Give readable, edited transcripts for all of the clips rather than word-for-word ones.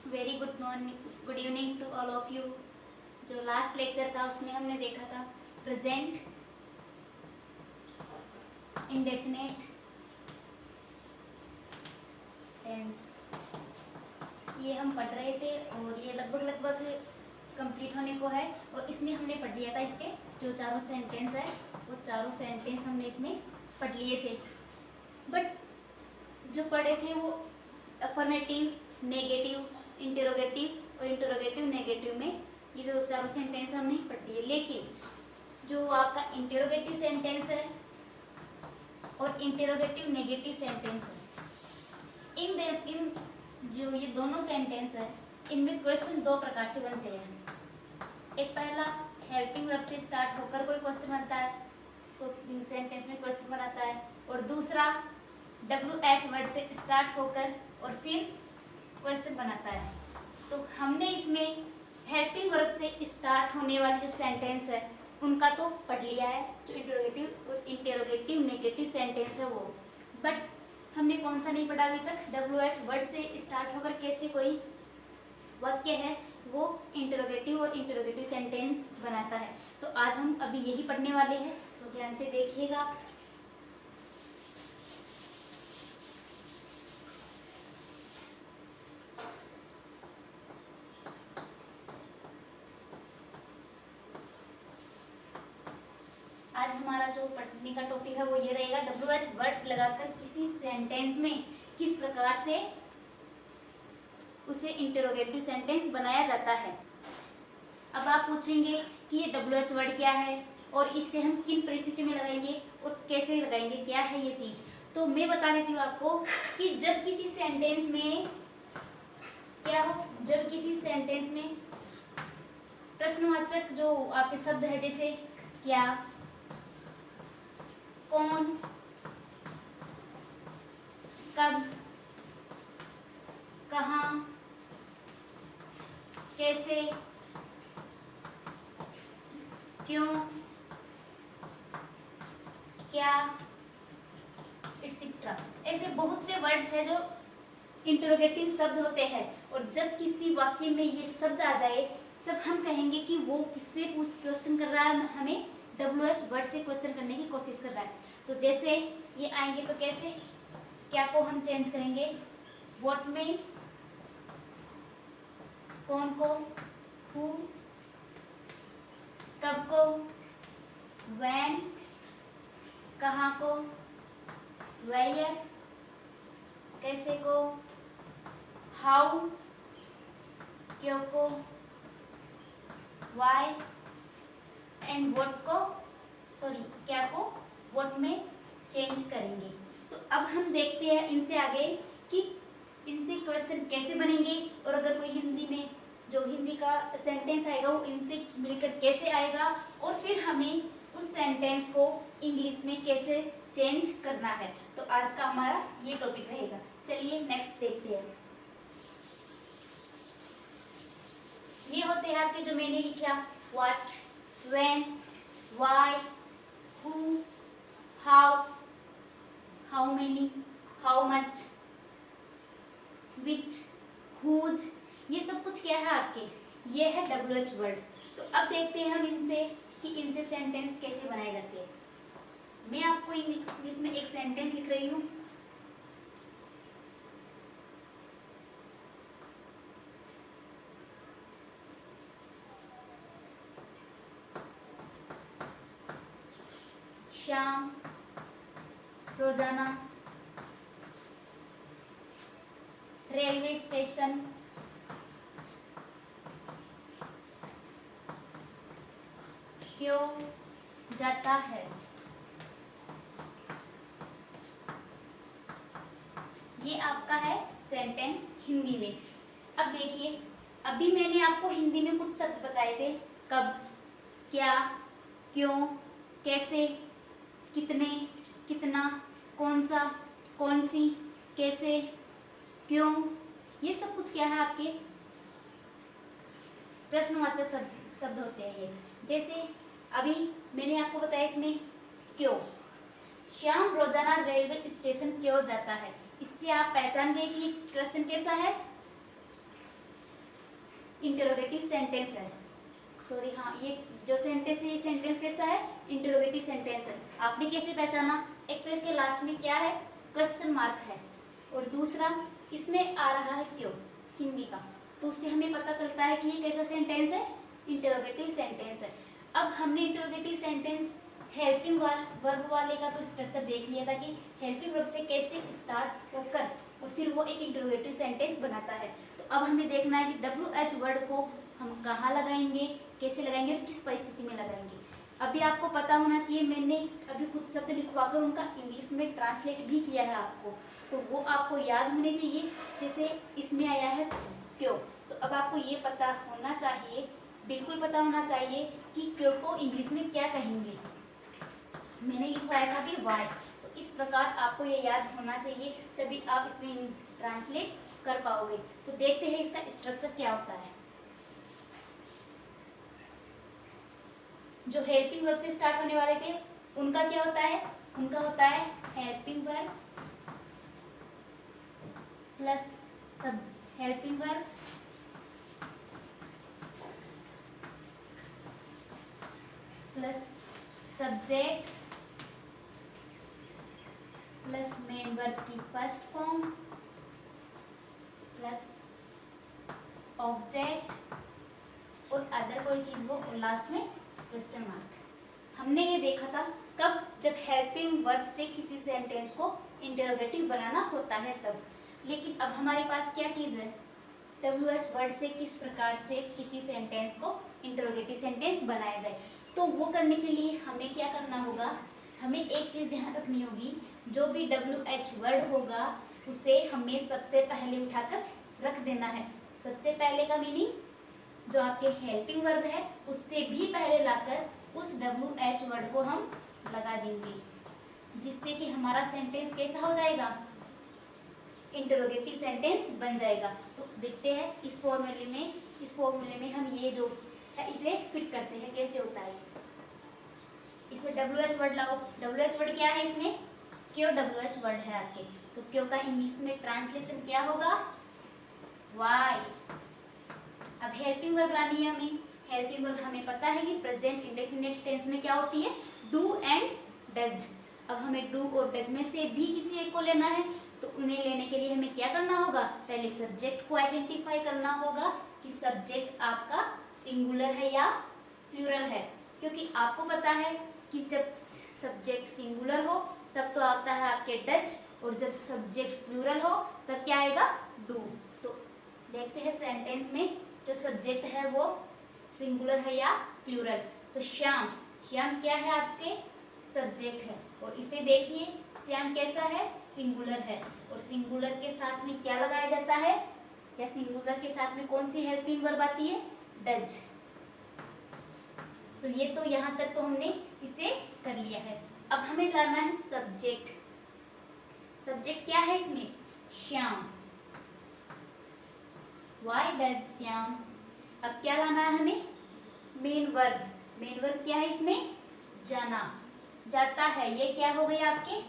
Very good morning, good evening to all of you. जो last lecture था उसमें हमने देखा था प्रेजेंट इंडेफिनेट टेंस। ये हम पढ़ रहे थे और ये लगभग कंप्लीट होने को है। और इसमें हमने पढ़ लिया था, इसके जो चारों सेंटेंस है वो चारों सेंटेंस हमने इसमें पढ़ लिए थे। बट जो पढ़े थे वो अफर्मेटिव, नेगेटिव, इंटरोगेटिव और इंटरोगेटिव नेगेटिव में ये जो चारों सेंटेंस हम नहीं पढ़ लिए। लेकिन जो आपका इंटरोगेटिव सेंटेंस है और इंटरोगेटिव नेगेटिव सेंटेंस है, इन जो ये दोनों सेंटेंस है इनमें क्वेश्चन दो प्रकार से बनते हैं। एक पहला हेल्पिंग वर्ब से स्टार्ट होकर कोई क्वेश्चन बनता है, तो सेंटेंस में क्वेश्चन बनाता है। और दूसरा WH वर्ड से स्टार्ट होकर और फिर क्वेश्चन बनाता है। तो हमने इसमें हेल्पिंग वर्ब से स्टार्ट होने वाली जो सेंटेंस है उनका तो पढ़ लिया है, जो इंटरोगेटिव और इंटरोगेटिव नेगेटिव सेंटेंस है वो। बट हमने कौन सा नहीं पढ़ा अभी तक? WH वर्ड से स्टार्ट होकर कैसे कोई वाक्य है वो इंटरोगेटिव और इंटरोगेटिव सेंटेंस बनाता है। तो आज हम अभी यही पढ़ने वाले हैं, तो ध्यान से देखिएगा। आज हमारा जो पढ़ने का टॉपिक है वो ये रहेगा, WH वर्ड लगाकर किसी सेंटेंस में किस प्रकार से उसे इंटरोगेटिव सेंटेंस बनाया जाता है। अब आप पूछेंगे कि ये WH वर्ड क्या है और इसे हम किन परिस्थिति में लगाएंगे और कैसे लगाएंगे, क्या है ये चीज। तो मैं बता देती हूँ आपको कि जब किसी सेंटेंस में क्या हो, जब किसी सेंटेंस में प्रश्नवाचक जो आपके शब्द है जैसे क्या, कौन, कब, कहाँ, कैसे, क्यों, क्या, एटसेट्रा, ऐसे बहुत से वर्ड्स हैं जो इंटरोगेटिव शब्द होते हैं। और जब किसी वाक्य में ये शब्द आ जाए तब हम कहेंगे कि वो किससे क्वेश्चन कर रहा है, हमें WH वर्ड से क्वेश्चन करने की कोशिश कर रहा है। तो जैसे ये आएंगे तो कैसे, क्या को हम चेंज करेंगे व्हाट में, कौन को हु, कब को व्हेन, कहाँ को वेयर, कैसे को हाउ, क्यों को वाई एंड व्हाट को, सॉरी क्या को व्हाट में चेंज करेंगे। तो अब हम देखते हैं इनसे आगे कि इनसे क्वेश्चन कैसे बनेंगे और अगर कोई हिंदी में जो हिंदी का सेंटेंस आएगा वो इनसे मिलकर कैसे आएगा और फिर हमें उस सेंटेंस को इंग्लिश में कैसे चेंज करना है। तो आज का हमारा ये टॉपिक रहेगा। चलिए नेक्स्ट देखते हैं। ये होते हैं आपके जो मैंने लिखा what, when, why, who, how, how many, how much, which, whose, ये सब कुछ क्या है आपके, ये है WH वर्ड। तो अब देखते हैं हम इनसे कि इनसे सेंटेंस कैसे बनाए जाते हैं। मैं आपको इंग्लिश में एक सेंटेंस लिख रही हूँ। श्याम रोजाना रेलवे स्टेशन क्यों जाता है। ये आपका है सेंटेंस हिंदी में। अब देखिए, अभी मैंने आपको हिंदी में कुछ शब्द बताए थे, कब, क्या, क्यों, कैसे, कितने, कितना, कौन सा, कौन सी, कैसे, क्यों, ये सब कुछ क्या है आपके प्रश्नवाचक शब्द होते हैं ये। जैसे अभी मैंने आपको बताया इसमें क्यों, श्याम रोजाना रेलवे स्टेशन क्यों जाता है, इससे आप पहचान गए कि क्वेश्चन कैसा है, इंटरोगेटिव सेंटेंस है। सॉरी, हाँ, ये जो सेंटेंस है ये सेंटेंस कैसा है? इंटरोगेटिव सेंटेंस है। आपने कैसे पहचाना? एक तो इसके लास्ट में क्या है? क्वेश्चन मार्क है, और दूसरा इसमें आ रहा है क्यों, हिंदी का, तो उससे हमें पता चलता है कि ये कैसा सेंटेंस है? इंटरोगेटिव सेंटेंस है। अब हमने इंटरोगेटिव सेंटेंस हेल्पिंग वर्ब वाले का तो स्ट्रक्चर देख लिया था कि हेल्पिंग वर्ब से कैसे स्टार्ट होकर और फिर वो एक इंटरोगेटिव सेंटेंस बनाता है। तो अब हमें देखना है कि WH वर्ड को हम कहाँ लगाएंगे, कैसे लगाएंगे और किस परिस्थिति में लगाएंगे। अभी आपको पता होना चाहिए, मैंने अभी कुछ शब्द लिखवाकर उनका इंग्लिश में ट्रांसलेट भी किया है आपको, तो वो आपको याद होने चाहिए। जैसे इसमें आया है क्यों, तो अब आपको ये पता होना चाहिए, बिल्कुल पता होना चाहिए कि क्यों को इंग्लिश में क्या कहेंगे। मैंने लिखवाया था भी वाई, तो इस प्रकार आपको ये याद होना चाहिए, तभी आप इसमें ट्रांसलेट कर पाओगे। तो देखते हैं इसका स्ट्रक्चर क्या होता है। जो हेल्पिंग वर्ब से स्टार्ट होने वाले थे उनका क्या होता है? उनका होता है हेल्पिंग वर्ब प्लस सब helping verb plus subject plus main verb की फर्स्ट फॉर्म प्लस ऑब्जेक्ट और अदर कोई चीज हो और लास्ट में क्वेश्चन मार्क। हमने ये देखा था कब? जब हेल्पिंग वर्ब से किसी सेंटेंस को इंटरोगेटिव बनाना होता है तब। लेकिन अब हमारे पास क्या चीज है? WH वर्ड से किस प्रकार से किसी सेंटेंस को इंटरोगेटिव सेंटेंस बनाया जाए। तो वो करने के लिए हमें क्या करना होगा? हमें एक चीज ध्यान रखनी होगी, जो भी WH वर्ड होगा उसे हमें सबसे पहले उठाकर रख देना है। सबसे पहले का मीनिंग जो आपके हेल्पिंग वर्ब है उससे भी पहले लाकर उस WH वर्ड को हम लगा देंगे, जिससे कि हमारा सेंटेंस कैसा हो जाएगा? इंटरोगेटिव सेंटेंस बन जाएगा। तो देखते हैं इस फॉर्मूले में हम ये जो है इसे फिट करते हैं, कैसे होता है। इसमें WH वर्ड लाओ। WH वर्ड क्या है? इसमें क्यों WH वर्ड है आपके, तो क्यों का इंग्लिश में ट्रांसलेशन क्या होगा? वाई। अब हेल्पिंग वर्ब लानी है हमें। हेल्पिंग वर्ब हमें पता है कि प्रेजेंट इंडेफिनिट टेंस में क्या होती है? Do and does. अब हमें डू और डज में से भी किसी एक को लेना है, तो उन्हें लेने के लिए हमें क्या करना होगा? पहले सब्जेक्ट को आइडेंटिफाई करना होगा कि सब्जेक्ट आपका सिंगुलर है या प्लूरल है, क्योंकि आपको पता है कि जब सब्जेक्ट सिंगुलर हो तब तो आता है आपके डज, और जब सब्जेक्ट प्लूरल हो तब क्या आएगा? डू। तो देखते हैं सेंटेंस में जो सब्जेक्ट है वो सिंगुलर है या प्लूरल। तो श्याम, श्याम क्या है? आपके सब्जेक्ट है, और इसे देखिए श्याम कैसा है? सिंगुलर है, और सिंगुलर के साथ में क्या लगाया जाता है, या सिंगुलर के साथ में कौन सी हेल्पिंग वर्ब आती है? डज। तो ये तो यहाँ तक तो हमने इसे कर लिया है। अब हमें लाना है सब्जेक्ट। सब्जेक्ट क्या है इसमें? श्याम। Why does Shyam. अब क्या लाना है हमें? Main verb. मेन वर्ब क्या है इसमें? जाना, जाता है। ये क्या हो गई आपके?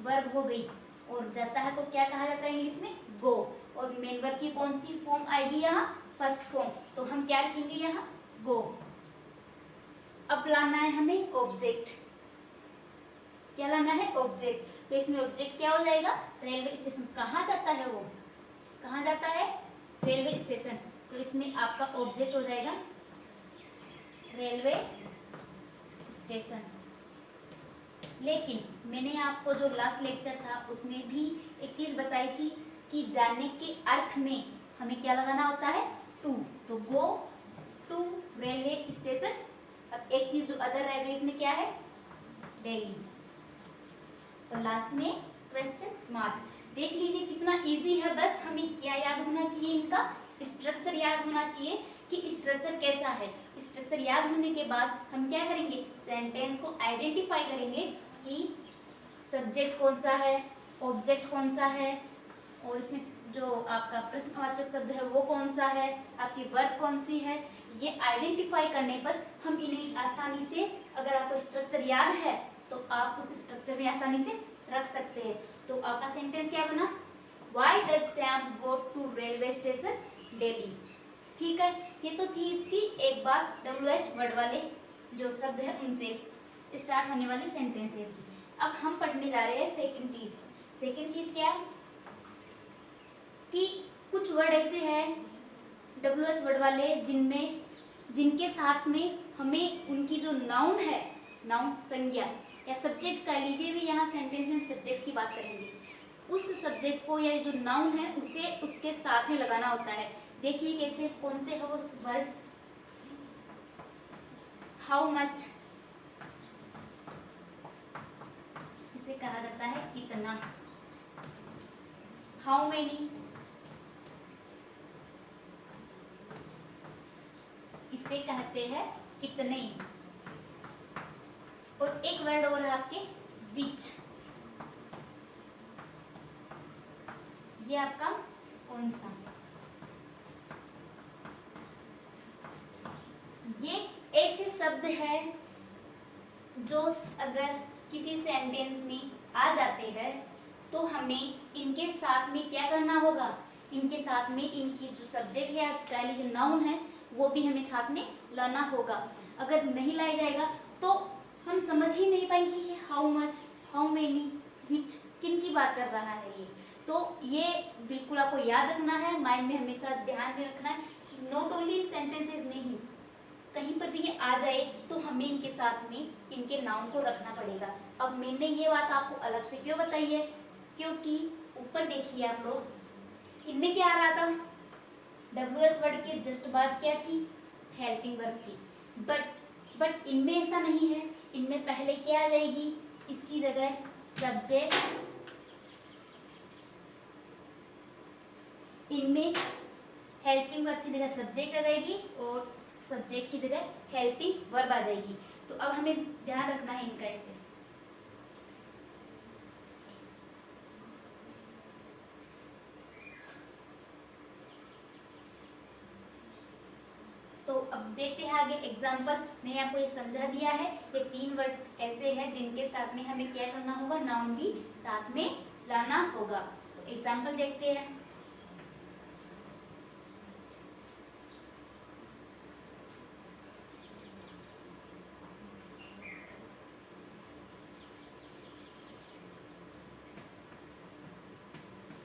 वर्ब हो गई, और जाता है तो क्या कहा जाता है इंग्लिश में? गो। और मेन वर्ब की कौन सी फॉर्म आएगी यहाँ? First form. तो हम क्या लिखेंगे यहाँ? गो। अब लाना है हमें ऑब्जेक्ट। क्या लाना है? ऑब्जेक्ट। तो इसमें ऑब्जेक्ट क्या हो जाएगा? Railway station. कहाँ जाता है वो? कहाँ जाता है? Railway station. तो इसमें आपका ऑब्जेक्ट हो जाएगा रेलवे स्टेशन। लेकिन मैंने आपको जो लास्ट लेक्चर था उसमें भी एक चीज बताई थी कि जाने के अर्थ में हमें क्या लगाना होता है? टू। तो गो टू रेलवे स्टेशन। अब एक चीज जो अदर रह गई इसमें क्या है? दिल्ली। तो लास्ट में क्वेश्चन मार्क। देख लीजिए कितना इजी है। बस हमें क्या याद होना चाहिए? इनका स्ट्रक्चर याद होना चाहिए कि स्ट्रक्चर कैसा है। स्ट्रक्चर याद होने के बाद हम क्या करेंगे? सेंटेंस को आइडेंटिफाई करेंगे कि सब्जेक्ट कौन सा है, ऑब्जेक्ट कौन सा है, और इसमें जो आपका प्रश्नवाचक शब्द है वो कौन सा है, आपकी वर्ब कौन सी है। ये आइडेंटिफाई करने पर हम इन्हें आसानी से, अगर आपको स्ट्रक्चर याद है तो आप उस स्ट्रक्चर में आसानी से रख सकते हैं। तो आपका सेंटेंस क्या बना? Why does Sam go to railway station daily? ठीक है, ये तो थी इसकी एक बात WH वर्ड वाले जो शब्द है उनसे स्टार्ट होने वाली सेंटेंसेस। अब हम पढ़ने जा रहे हैं सेकंड चीज। सेकंड चीज क्या है कि कुछ वर्ड ऐसे हैं WH वर्ड वाले जिनके साथ में हमें उनकी जो नाउन है, नाउन संज्ञा या सब्जेक्ट कह लीजिए, भी यहाँ सेंटेंस में सब्जेक्ट की बात करेंगे, उस सब्जेक्ट को या जो नाउन है उसे उसके साथ में लगाना होता है। देखिए कैसे, कौन से है वो वर्ड, हाउ मच, इसे कहा जाता है कितना, हाउ मेनी, इसे कहते हैं कितने। और एक वर्ड और है आपके विच, ये आपका कौन सा, ये ऐसे शब्द है जो अगर किसी सेंटेंस में आ जाते हैं तो हमें इनके साथ में क्या करना होगा, इनके साथ में इनकी जो सब्जेक्ट है कह लीजिए नाउन है वो भी हमें साथ में लाना होगा। अगर नहीं लाया जाएगा तो हम समझ ही नहीं पाएंगे कि हाउ मच, हाउ मेनी, विच किन की बात कर रहा है ये। तो ये बिल्कुल आपको याद रखना है, माइंड में हमेशा ध्यान में रखना है कि नॉट ओनली सेंटेंसेस में ही कहीं पर भी ये आ जाए तो हमें इनके साथ में इनके नाउन को रखना पड़ेगा। अब मैंने ये बात आपको अलग से क्यों बताई है, क्योंकि ऊपर देखिए आप लोग, इनमें क्या आ रहा था, WH वर्ड के जस्ट बाद क्या थी, हेल्पिंग वर्ब थी। बट इनमें ऐसा नहीं है, इनमें पहले क्या आ जाएगी, इसकी जगह सब्जेक्ट, इनमें हेल्पिंग वर्ब की जगह सब्जेक्ट आ जाएगी और सब्जेक्ट की जगह हेल्पिंग वर्ब आ जाएगी। तो अब हमें ध्यान रखना है इनका ऐसे। तो अब देखते हैं आगे एग्जाम्पल। मैंने आपको ये समझा दिया है, ये 3 वर्ड ऐसे हैं जिनके साथ में हमें क्या करना होगा, नाउन भी साथ में लाना होगा। तो एग्जाम्पल देखते हैं।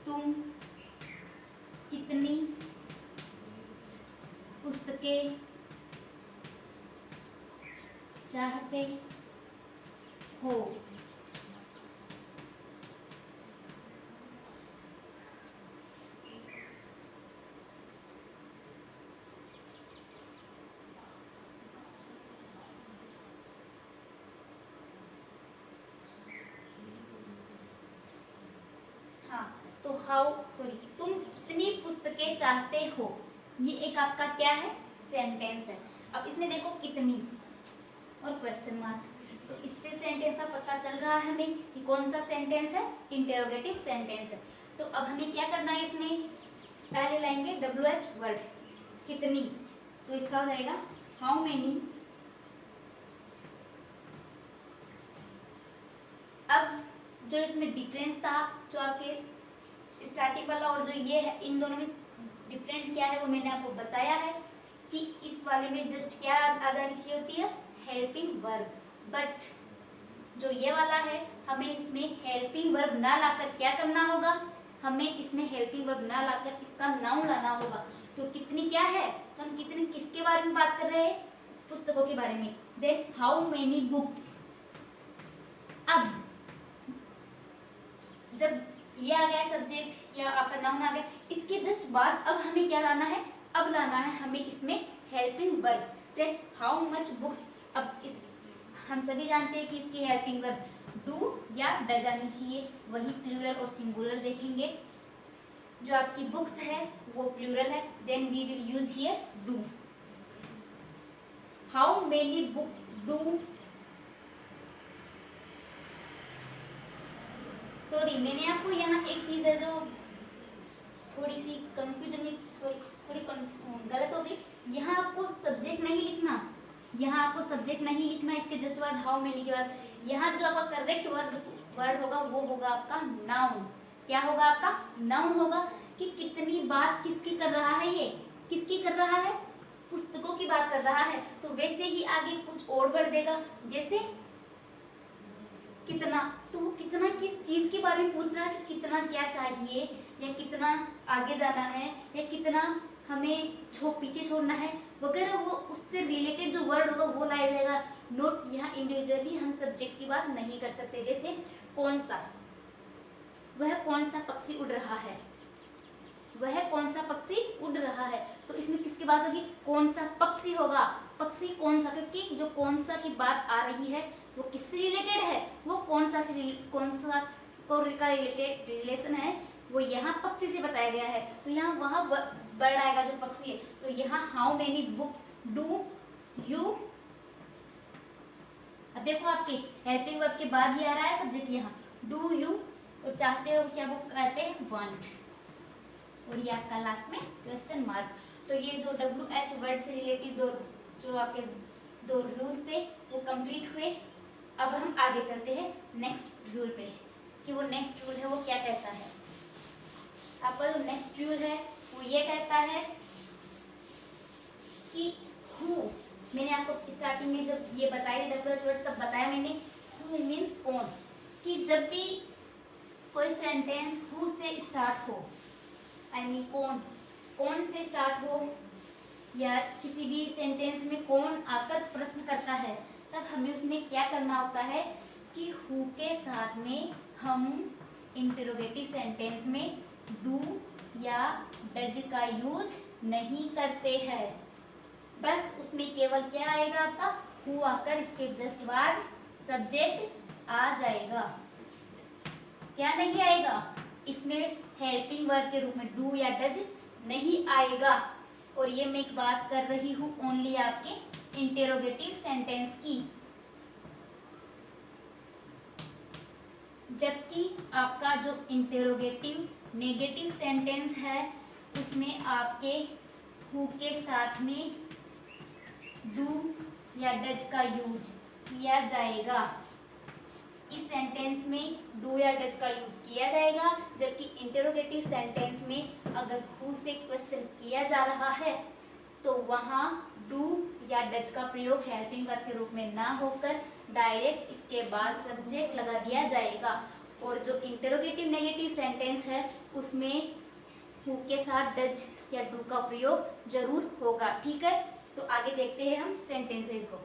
तुम कितनी पुस्तकें चाहते हो, तो तुम कितनी पुस्तकें चाहते हो, ये एक आपका क्या है, सेंटेंस है। अब इसमें देखो कितनी और क्वेश्चन मार्क, तो इससे सेंटेंस का पता चल रहा है हमें कि कौन सा सेंटेंस है, इंटेरोगेटिव सेंटेंस है। तो अब हमें क्या करना है, इसमें पहले लाएंगे WH वर्ड कितनी, तो इसका हो जाएगा हाउ मेनी। अब जो इसमें डिफरेंस था, जो आपके स्टार्टिंग वाला और जो ये है, इन दोनों में डिफरेंट क्या है वो मैंने आपको बताया है कि इस वाले में जस्ट क्या आ जानी चाहिए होती है, हेल्पिंग वर्ब। बट जो ये वाला है हमें इसमें हेल्पिंग वर्ब ना लाकर क्या करना होगा, हमें इसमें हेल्पिंग वर्ब ना लाकर इसका नाउन लाना होगा। तो कितनी क्या है, तो हम कितनी किसके बारे में बात कर रहे हैं, पुस्तकों के बारे में। देन हाउ मेनी बुक्स, अब जब ये आ गया सब्जेक्ट या आपका नाउन आ गया, इसके जस्ट बाद अब हमें क्या लाना है, अब लाना है हमें इसमें helping verb. Then how much books, अब इस हम सभी जानते हैं कि इसकी हेल्पिंग वर्ब डू या डज आनी चाहिए, वही प्लूरल और सिंगुलर देखेंगे। जो आपकी बुक्स है वो प्लूरल है, then we will use here do. How many books do, sorry मैंने आपको यहाँ एक चीज़ है जो थोड़ी सी कंफ्यूजन में, सॉरी थोड़ी गलत हो गई। यहाँ आपको सब्जेक्ट नहीं लिखना, यहाँ आपको सब्जेक्ट नहीं लिखना, इसके जस्ट बाद हाउ मेनी के बाद यहाँ जो आपका करेक्ट वर्ड होगा वो होगा आपका नाउन। क्या होगा आपका नाउन होगा कि कितनी बात किसकी कर रहा है, ये किसकी कर रहा है, पुस्तकों की बात कर रहा है। तो वैसे ही आगे कुछ और बढ़ देगा, जैसे कितना, तो वो कितना किस चीज के बारे में पूछ रहा है कि कितना क्या चाहिए, या कितना आगे जाना है, या कितना हमें पीछे छोड़ना है वगैरह, वो उससे रिलेटेड जो वर्ड होगा वो लाया जाएगा। नोट, यहाँ इंडिविजुअली हम सब्जेक्ट की बात नहीं कर सकते। जैसे कौन सा, वह कौन सा पक्षी उड़ रहा है, वह कौन सा पक्षी उड़ रहा है, तो इसमें किसकी बात होगी, कौन सा पक्षी होगा, पक्षी कौन सा, क्योंकि जो कौन सा की बात आ रही है वो किससे रिलेटेड है, वो कौन सा का रिलेटेड रिलेशन है, वो यहाँ पक्षी से बताया गया है। तो यहाँ वहाँ वर्ड आएगा जो पक्षी है। तो यहाँ how many books do you, अब देखो आपके हेल्पिंग वर्ब के बाद ही आ रहा है सब्जेक्ट यहाँ, डू यू, और चाहते हो क्या, वो कहते हैं वांट, और ये आपका लास्ट में क्वेश्चन मार्क। तो ये जो WH वर्ड से रिलेटेड जो आपके दो रूल्स थे वो कंप्लीट हुए। अब हम आगे चलते हैं नेक्स्ट रूल पे, कि वो नेक्स्ट रूल है वो क्या कहता है। आपका जो नेक्स्ट रूल है वो ये कहता है कि हु, मैंने आपको स्टार्टिंग में जब ये बताया WH वर्ड तब बताया मैंने, हु मीन्स कौन, कि जब भी कोई सेंटेंस हु से स्टार्ट हो, आई मीन कौन से स्टार्ट हो, या किसी भी सेंटेंस में कौन आकर प्रश्न करता है, तब हमें उसमें क्या करना होता है कि हु के साथ में हम इंटरोगेटिव सेंटेंस में डू या डज का यूज नहीं करते हैं। बस उसमें केवल क्या आएगा आपका, हु आकर इसके जस्ट बाद सब्जेक्ट आ जाएगा। क्या नहीं आएगा, इसमें हेल्पिंग वर्ब के रूप में डू या डज नहीं आएगा। और ये मैं एक बात कर रही हूँ ओनली आपके इंटेरोगेटिव सेंटेंस की, जबकि आपका जो इंटेरोगेटिव नेगेटिव सेंटेंस है उसमें आपके हु के साथ में डू या डज का यूज किया जाएगा। इस सेंटेंस में डू या डज का यूज किया जाएगा, जबकि इंटेरोगेटिव सेंटेंस में अगर हु से क्वेश्चन किया जा रहा है तो वहाँ डू या डज का प्रयोग हेल्पिंग वर्ब के रूप में ना होकर डायरेक्ट इसके बाद सब्जेक्ट लगा दिया जाएगा। और जो इंटेरोगेटिव नेगेटिव सेंटेंस है उसमें हु के साथ डज या डू का प्रयोग जरूर होगा। ठीक है, तो आगे देखते हैं हम सेंटेंसेस को।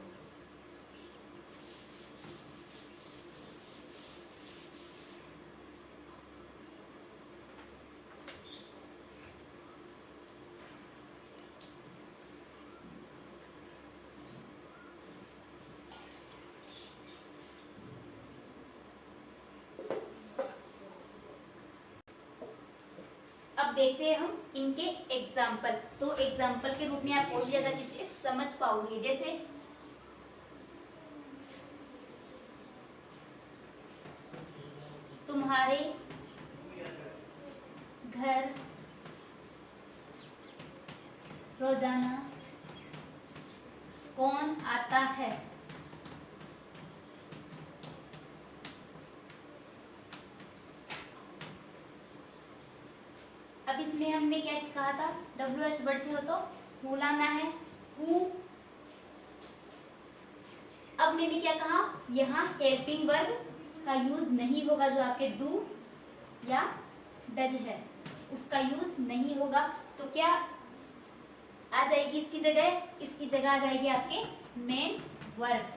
अब देखते हैं हम इनके एग्जाम्पल। तो एग्जाम्पल के रूप में आप और ज्यादा जिसे समझ पाओगे, जैसे तुम्हारे घर रोजाना कौन आता है। अब इसमें हमने क्या कहा था, WH वर्ड से हो तो हु लाना है, हु। अब मैंने क्या कहा, यहाँ हेल्पिंग वर्ब का यूज नहीं होगा, जो आपके डू या डज है उसका यूज नहीं होगा। तो क्या आ जाएगी इसकी जगह, इसकी जगह आ जाएगी आपके मेन वर्ब।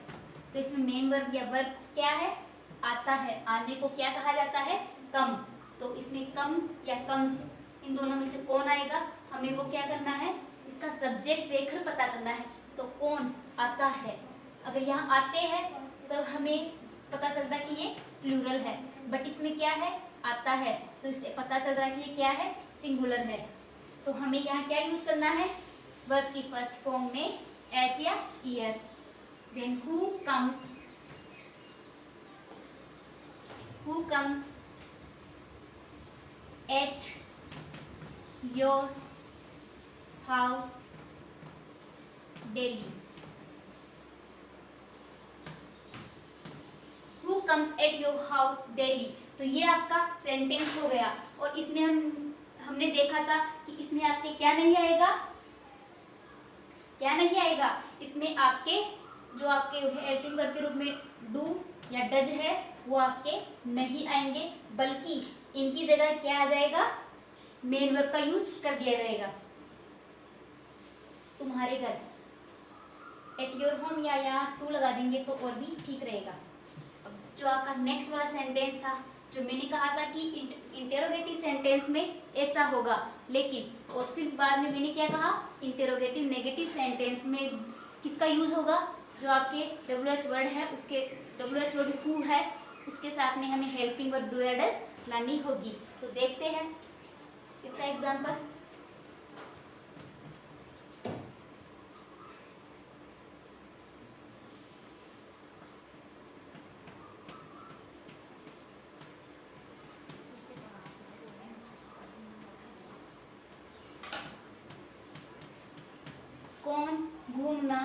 तो इसमें मेन वर्ब या वर्ब क्या है, आता है। आने को क्या कहा जाता है, कम। तो इसमें कम या कम्स, इन दोनों में से कौन आएगा, हमें वो क्या करना है, इसका सब्जेक्ट देखकर पता करना है। तो कौन आता है, अगर यहाँ आते हैं तो हमें पता चलता है कि ये प्लूरल है, बट इसमें क्या है, आता है, तो इससे पता चल रहा है कि ये क्या है, सिंगुलर है। तो हमें यहाँ क्या यूज करना है, वर्ब की फर्स्ट फॉर्म में एस या ES. Then who comes at your house daily. Who comes at your house daily, तो ये आपका सेंटेंस हो गया। और इसमें हमने देखा था कि इसमें आपके क्या नहीं आएगा, क्या नहीं आएगा, इसमें आपके जो आपके हेल्पिंग वर्ब के रूप में डू या डज है वो आपके नहीं आएंगे, बल्कि इनकी जगह क्या आ जाएगा, मेन वर्ब का यूज कर दिया जाएगा। तुम्हारे घर, एट योर होम या यहाँ टू लगा देंगे तो और भी ठीक रहेगा। अब जो आपका नेक्स्ट वाला सेंटेंस था, जो मैंने कहा था कि इंटेरोगेटिव सेंटेंस में ऐसा होगा, लेकिन और फिर बाद में मैंने क्या कहा, इंटेरोगेटिव नेगेटिव सेंटेंस में किसका यूज होगा, जो आपके WH वर्ड है उसके WH वर्ड हु है उसके साथ में हमें हेल्पिंग वर्ब डू या डज लानी होगी। तो देखते हैं इसका एग्जाम्पल। कौन घूमना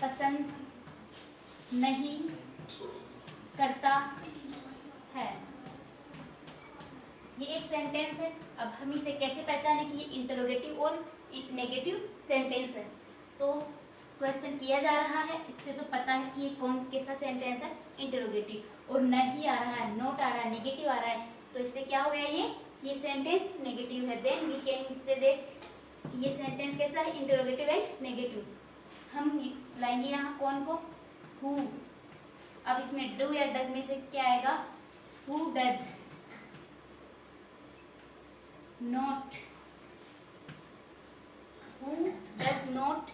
पसंद नहीं करता है, ये एक सेंटेंस है। अब हम इसे कैसे पहचाने कि ये इंटरोगेटिव और नेगेटिव सेंटेंस है। तो क्वेश्चन किया जा रहा है, इससे तो पता है कि ये कौन कैसा सेंटेंस है, इंटरोगेटिव। और नहीं आ रहा है, नॉट आ रहा है, नेगेटिव आ रहा है, तो इससे क्या हो गया ये सेंटेंस नेगेटिव है। देन वी कैन से देख ये सेंटेंस कैसा है, इंटरोगेटिव एंड नेगेटिव। हम लाएंगे यहाँ कौन को, हु। अब इसमें डू या डज में से क्या आएगा, who does not, who does not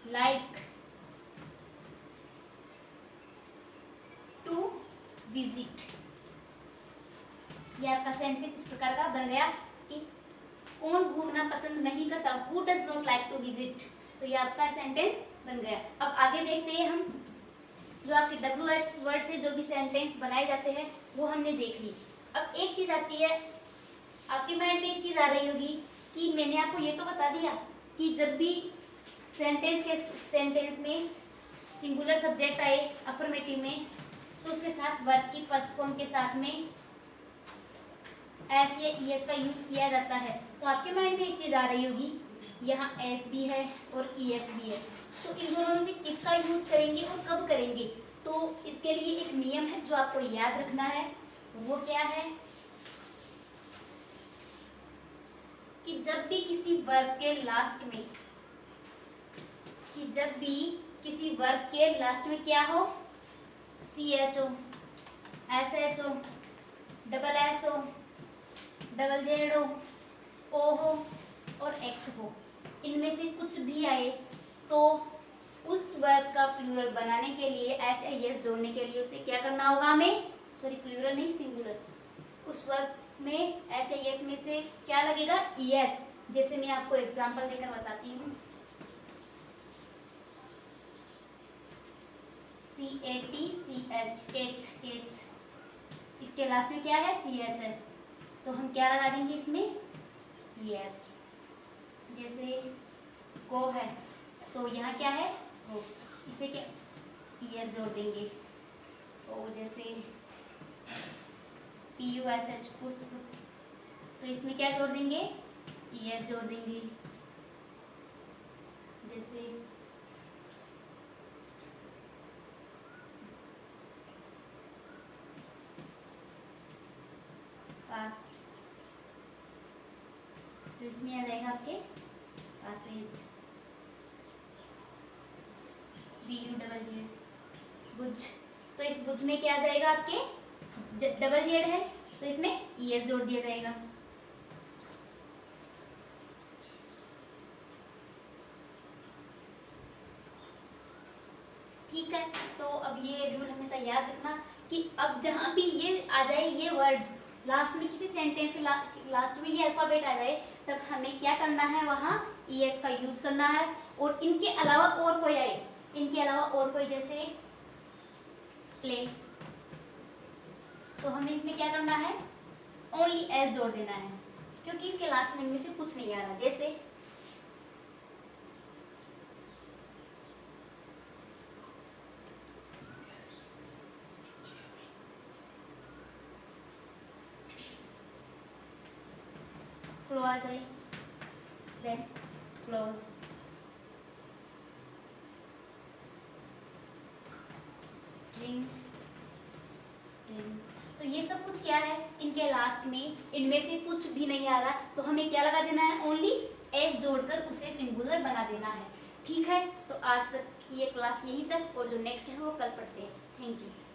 like to visit. ये आपका सेंटेंस इस प्रकार का बन गया कि कौन घूमना पसंद नहीं करता, who does not like to visit. तो ये आपका सेंटेंस बन गया। अब आगे देखते हैं हम, जो आपके WH वर्ड से जो भी सेंटेंस बनाए जाते हैं वो हमने देख ली। अब एक चीज आती है, आपके माइंड में एक चीज आ रही होगी कि मैंने आपको ये तो बता दिया कि जब भी सेंटेंस में सिंगुलर सब्जेक्ट आए अफर्मेटिव में, तो उसके साथ वर्ब की फर्स्ट फॉर्म के साथ में एस या ईएस का यूज किया जाता है। तो आपके माइंड में एक चीज आ रही होगी, यहाँ एस भी है और ईएस भी है, तो इन दोनों में से किसका यूज करेंगे और कब करेंगे। तो इसके लिए एक नियम है जो आपको याद रखना है, वो क्या है कि जब भी किसी वर्ब के लास्ट में, क्या हो, CHO, SHO, double SO, double ZO, O हो और X हो, इनमें से कुछ भी आए तो उस वर्ब का प्लूरल बनाने के लिए एस या एस जोड़ने के लिए उसे क्या करना होगा हमें, सॉरी प्लूरल नहीं सिंगुलर, उस वर्ब में एस या एस में से क्या लगेगा, ES। जैसे मैं आपको एग्जांपल देकर बताती हूँ, CAT, इसके लास्ट में क्या है, CH है, तो हम क्या लगा देंगे इसमें, ES। जैसे गो है तो यहाँ क्या है, गो, इसे क्या ES जोड़ देंगे। तो जैसे PUSH पुश, तो इसमें क्या जोड़ देंगे, ES जोड़ देंगे। जैसे पास, तो इसमें आ जाएगा आपके पासेज, BUZZ, बुझ, तो इस बुझ में क्या आ जाएगा आपके, डबल जेड है तो इसमें ES जोड़ दिया जाएगा। ठीक है, तो अब ये रूल हमेशा याद रखना कि अब जहाँ भी ये आ जाए, ये वर्ड्स लास्ट में किसी सेंटेंस के लास्ट में ये अल्फाबेट आ जाए, तब हमें क्या करना है, वहाँ ES का यूज करना है। और इनके अलावा और कोई आए, इनके अलावा और कोई, जैसे प्ले, तो हमें इसमें क्या करना है, ओनली एस जोड़ देना है, क्योंकि इसके लास्ट में इनमें से कुछ नहीं आ रहा। जैसे फ्लो आ जाए, देन क्लोज, कुछ क्या है, इनके लास्ट में इनमें से कुछ भी नहीं आ रहा, तो हमें क्या लगा देना है, ओनली एस जोड़कर उसे सिंगुलर बना देना है। ठीक है, तो आज तक की ये क्लास यहीं तक, और जो नेक्स्ट है वो कल पढ़ते हैं। Thank you.